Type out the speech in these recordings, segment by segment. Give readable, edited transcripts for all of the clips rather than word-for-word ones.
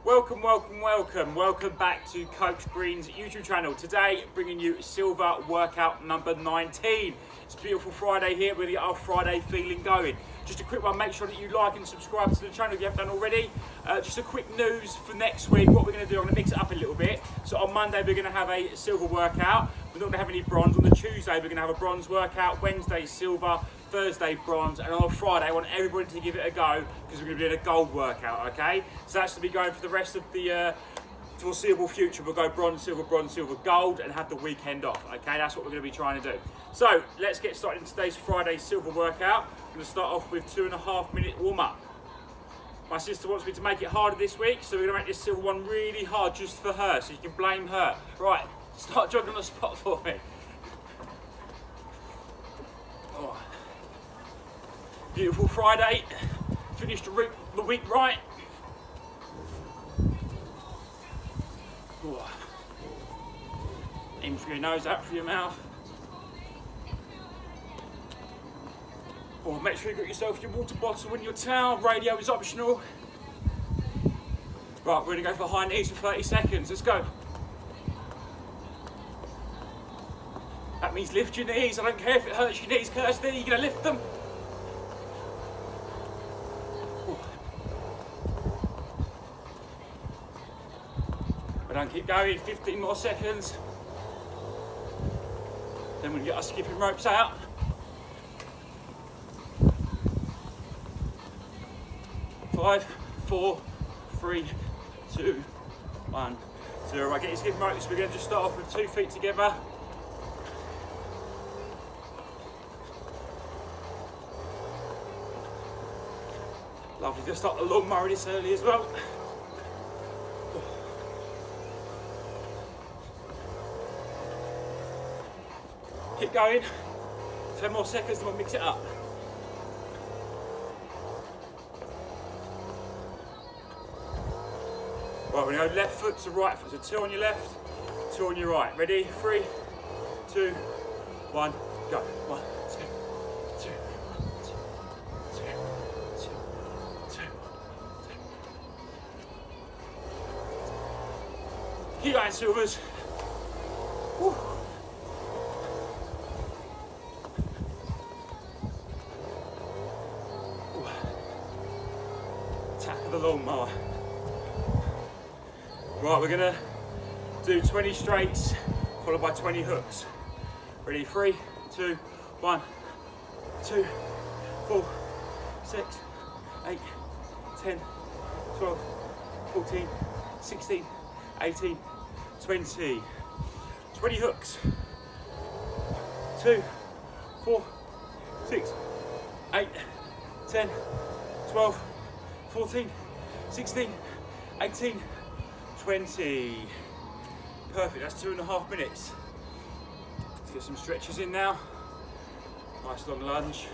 Welcome back to Coach Green's YouTube channel. Today, bringing you silver workout number 19. It's a beautiful Friday here. We're going to get our Friday feeling going. Just a quick one, make sure that you like and subscribe to the channel if you haven't done already. Just a quick news for next week, what we're going to do, I'm going to mix it up a little bit. So on Monday, we're going to have a silver workout. We're not going to have any bronze. On the Tuesday, we're going to have a bronze workout. Wednesday, silver. Thursday, bronze. And on Friday, I want everybody to give it a go because we're going to be doing a gold workout, okay? So that's to be going for the rest of the foreseeable future. We'll go bronze, silver, gold, and have the weekend off, okay? That's what we're going to be trying to do. So let's get started in today's Friday silver workout. I'm going to start off with 2.5 minute warm-up. My sister wants me to make it harder this week, so we're going to make this silver one really hard just for her, so you can blame her. Right, start jogging on the spot for me. Oh. Beautiful Friday. Finished the week right. Oh. In through your nose, out through your mouth. Oh, make sure you got yourself your water bottle and your towel. Radio is optional. Right, we're going to go for high knees for 30 seconds. Let's go. That means lift your knees. I don't care if it hurts your knees, Kirsty. You're going to lift them. But don't keep going. 15 more seconds. Then we'll get our skipping ropes out. 5, 4, 3, 2, 1, 0. Right, get your skipping ropes. We're going to just start off with 2 feet together. Lovely to start the long Mower this early as well. Keep going. 10 more seconds and we'll mix it up. Right, we're going to go left foot to right foot. So 2 on your left, 2 on your right. Ready? 3, 2, 1, go. 1, 2, 2, 2, 2, 2, 2. Keep going, silvers. Woo. Attack of the lawnmower. Right, we're gonna do 20 straights followed by 20 hooks. Ready? 3, 2, 1, 2, 4, 6, 8, 10, 12, 14, 16, 18, 20. 20 hooks. 2, 4, 6, 8, 10, 12, 14, 16, 18, 20. Perfect, that's 2.5 minutes. Let's get some stretches in now. Nice long lunge.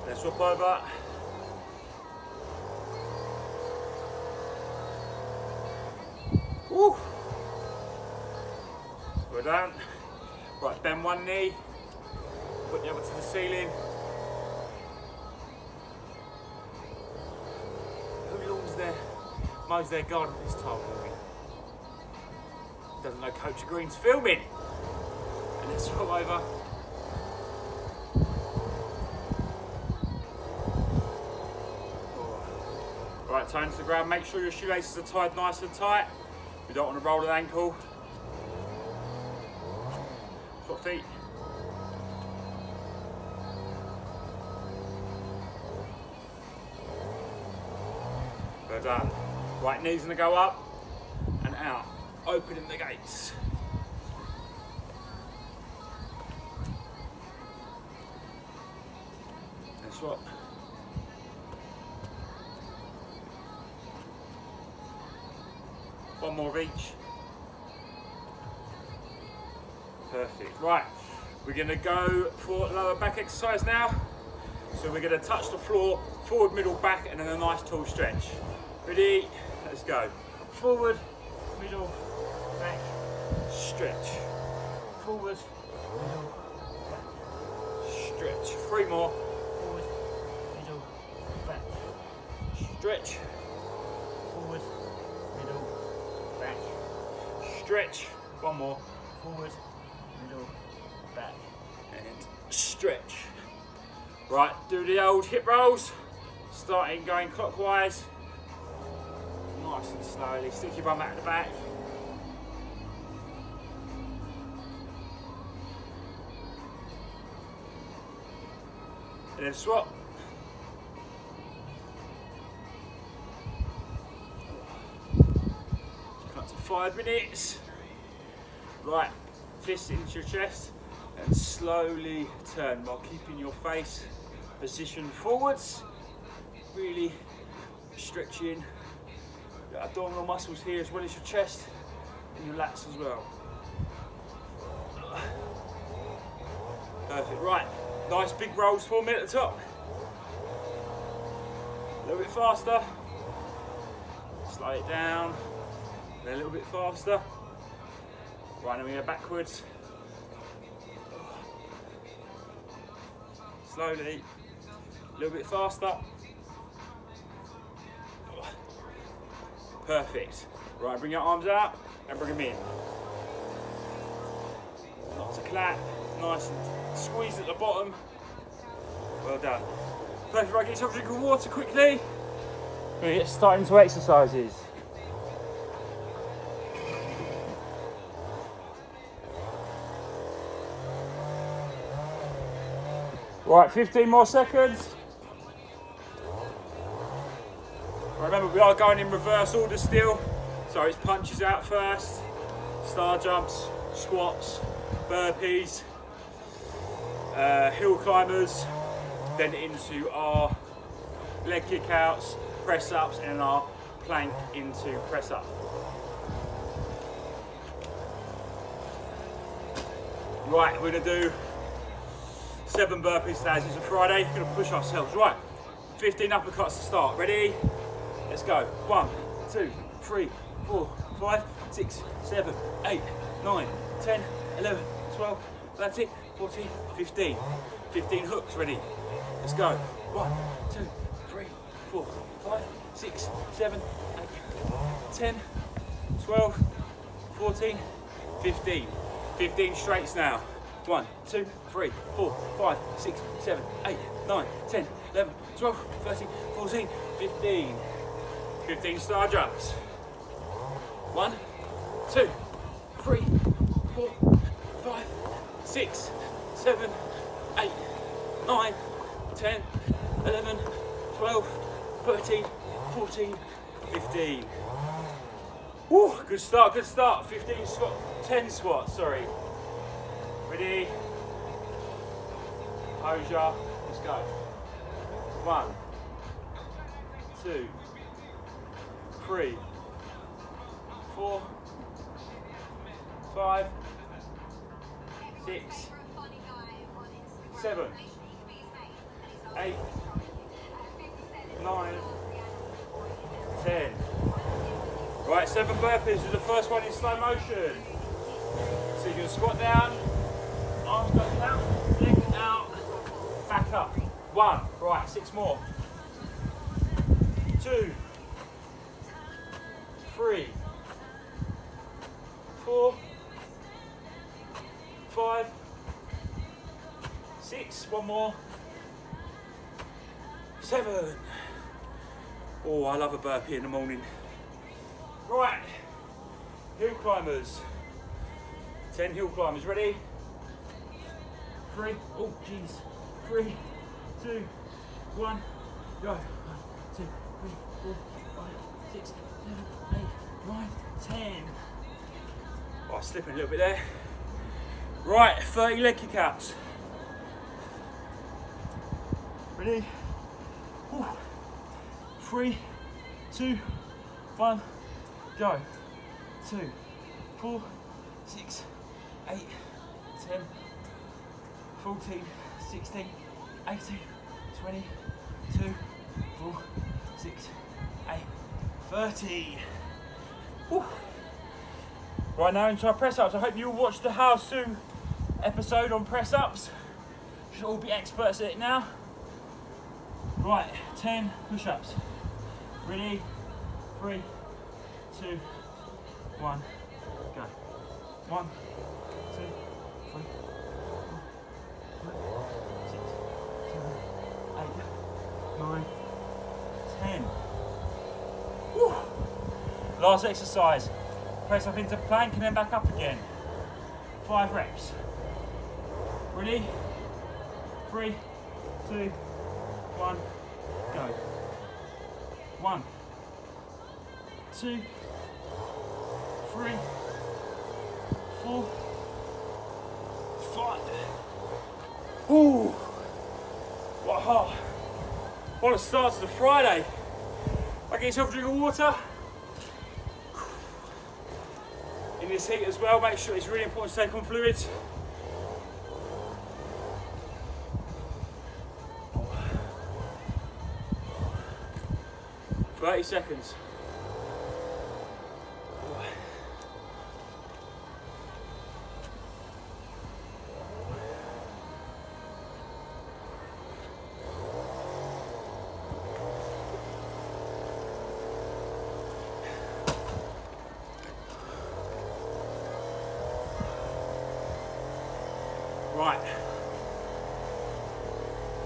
Let's swap over. Woo. We're done. Right, bend one knee, put the other to the ceiling. Mows their garden this time of morning. Doesn't know Coach Green's filming. And let's swap over. Right, turn to the ground. Make sure your shoelaces are tied nice and tight. We don't want to roll an ankle. Swap feet. We're done. Right knee's gonna go up and out, opening the gates. And swap. One more of each. Perfect. Right, we're gonna go for lower back exercise now. So we're gonna touch the floor, forward, middle, back, and then a nice tall stretch. Ready? Let's go. Forward, middle, back, stretch. Forward, middle, back, stretch. 3 more. Forward, middle, back. Stretch. Forward, middle, back. Stretch. 1 more. Forward, middle, back. And stretch. Right, do the old hip rolls. Starting going clockwise. Nice and slowly. Stick your bum out the back. And then swap. Cut to 5 minutes. Right, fist into your chest and slowly turn while keeping your face positioned forwards. Really stretching your abdominal muscles here as well as your chest and your lats as well. Perfect, right. Nice big rolls for me at the top. A little bit faster. Slow it down. Then a little bit faster. Right, then we go backwards. Slowly. A little bit faster. Perfect. Right, bring your arms out and bring them in. Not to clap. Nice and squeeze at the bottom. Well done. Perfect, right, get yourself a drink of water quickly. We're going to get started into exercises. Right, 15 more seconds. Remember, we are going in reverse order still. So it's punches out first, star jumps, squats, burpees, hill climbers, then into our leg kick outs, press ups, and our plank into press up. Right, we're gonna do 7 burpees today as it's a Friday. We're gonna push ourselves. Right, 15 uppercuts to start. Ready? Let's go. 1, 2, 3, 4, 5, 6, 7, 8, 9, 10, 11, 12, 13, 14, 15. 15 hooks, ready. Let's go. 1, 2, 3, 4, 5, 6, 7, 8, 10, 12, 14, 15. 15 straights now. 1, 2, 3, 4, 5, 6, 7, 8, 9, 10, 11, 12, 13, 14, 15. 15 star jumps. 1, 2, 3, 4, 5, 6, 7, 8, 9, 10, 11, 12, 13, 14, 15. Woo, good start, good start. 15 squat, 10 squats, sorry. Ready? Posure, let's go. 1, 2, 3, 4, 5, 6, 7, 8, 9, 10. Right, 7 burpees with the first one in slow motion. So you can squat down, arms go down, leg out, back up. 1, right, 6 more. 2, 3, 4, 5, 6, 1 more, 7. Oh, I love a burpee in the morning. Right, hill climbers. 10 hill climbers, ready? 3, oh jeez, 3, 2, 1, go. 1, 2, 3, 4, 5, 6, 7, 8, 9, 10. Oh, slipping a little bit there. Right, 30 leg kick outs. Ready? 3, 2, 1, go. 2, 4, 6, 8, 10, 14, 16, 18, 20, 2, 4, 6, 8, 30. Whew. Right now into our press ups. I hope you all watched the How To episode on press ups. Should all be experts at it now. Right, 10 push-ups. Ready? 3, 2, 1, go. 1, 2, 3, 4, 5, 6, 7, 8, 9, 10. Woo. Last exercise. Press up into plank and then back up again. 5 reps. Ready? 3, 2, 1, go. 1, 2, 3, 4, 5. Ooh, what hot. What a start to the Friday. I get yourself a drink of water. In this heat as well, make sure it's really important to take on fluids. For 30 seconds. Right,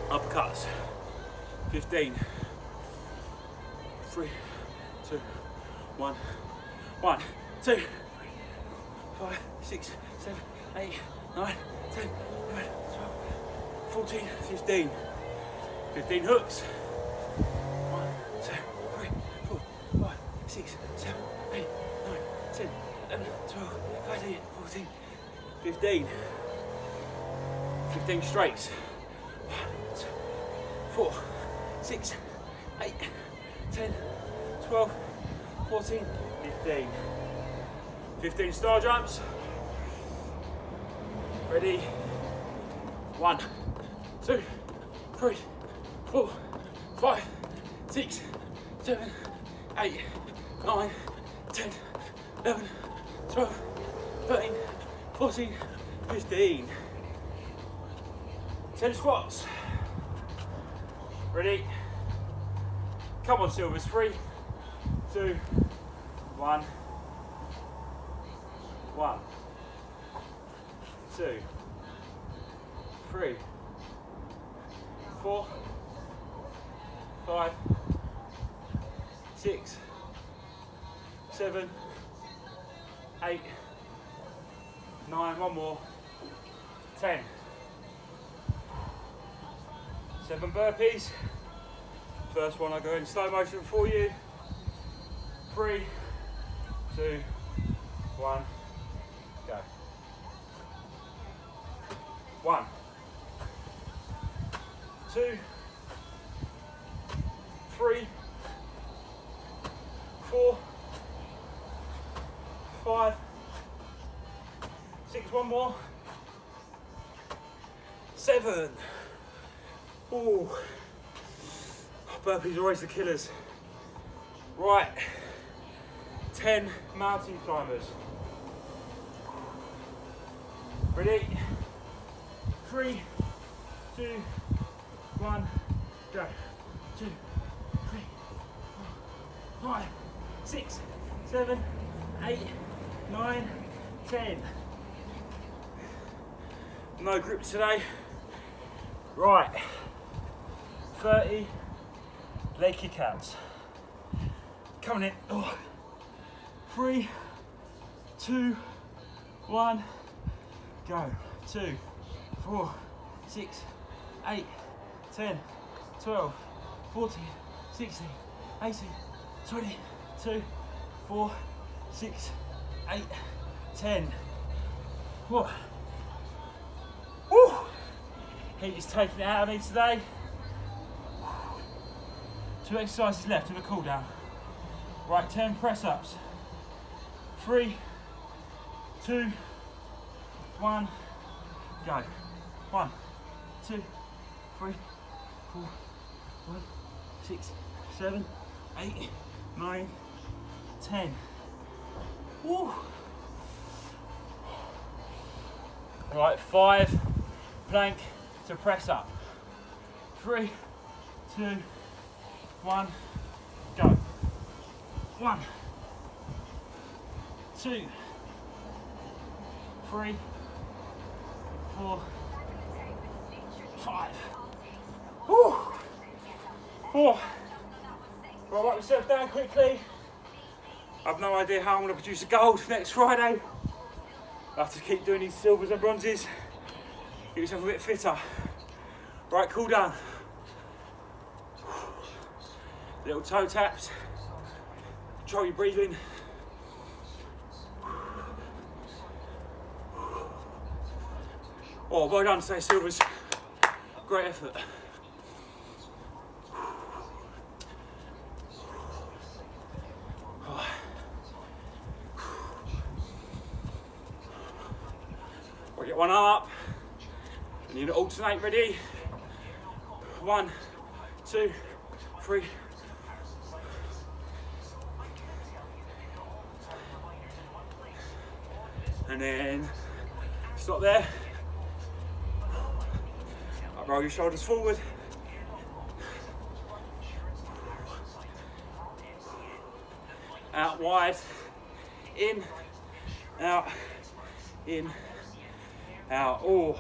uppercuts, 15, 3, 2, 1, 1, 2, 3, 5, 6, 7, 8, 9, 10, 11, 12, 14, 15, 15 hooks, 1, 2, 3, 4, 5, 6, 7, 8, 9, 10, 11, 12, 13, 14, 15. 15 straights. 1, 2, 4, 6, 8, 10, 12, 14, 15. 15 star jumps. Ready? 1, 2, 3, 4, 5, 6, 7, 8, 9, 10, 11, 12, 13, 14, 15. 10 squats. Ready? Come on, Silvers. 3, 2, 1. 1, 2, 3, 4, 5, 6, 7, 8, 9. One more. 10. 7 burpees. First one I go in slow motion for you. 3, 2, 1, go. 1, 2, 3, 4, 5, 6. One more. 7. Ooh, burpees are always the killers. Right, 10 mountain climbers. Ready? 3, 2, 1, go. 2, 3, 4, 5, 6, 7, 8, 9, 10. No grips today. Right. 30 leg kick outs. Coming in. Oh. 3, 2, 1, go. 2, 4, 6, 8, 10, 12, 14, 16, 18, 20, 2, 4, 6, 8, 10. Whoa. Woo. Heat is taking it out of me today. 2 exercises left in a cool down. Right, 10 press ups. 3, 2, 1, go. 1, 2, 3, 4, 5, 6, 7, 8, 9, 10. Woo. Right, 5 plank to press up. 3, 2, 1, go. 1, 2, 3, 4, 5. Woo. 4. Right, wipe myself down quickly. I've no idea how I'm going to produce a gold next Friday. I have to keep doing these silvers and bronzes. Get yourself a bit fitter. Right, cool down. Little toe taps. Control your breathing. Oh, well done today, silvers. Great effort. We'll get one arm up. And you're gonna alternate, ready? 1, 2, 3. And then stop there. Roll your shoulders forward. Out wide. In, out, in, out. Oh,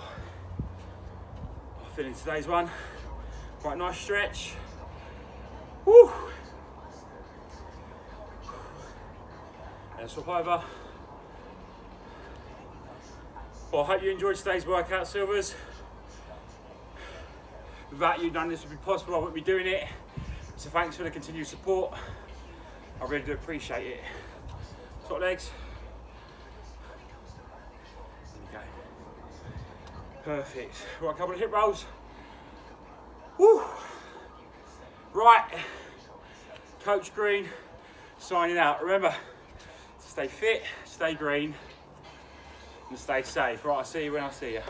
I'm feeling today's one. Quite nice stretch. Woo. And swap over. Well, I hope you enjoyed today's workout, silvers. Without you, none of this would be possible. I wouldn't be doing it. So thanks for the continued support. I really do appreciate it. Swap legs. There we go. Perfect. Right, a couple of hip rolls. Woo! Right. Coach Green signing out. Remember, stay fit, stay green, and stay safe. Right, I'll see you when I see you.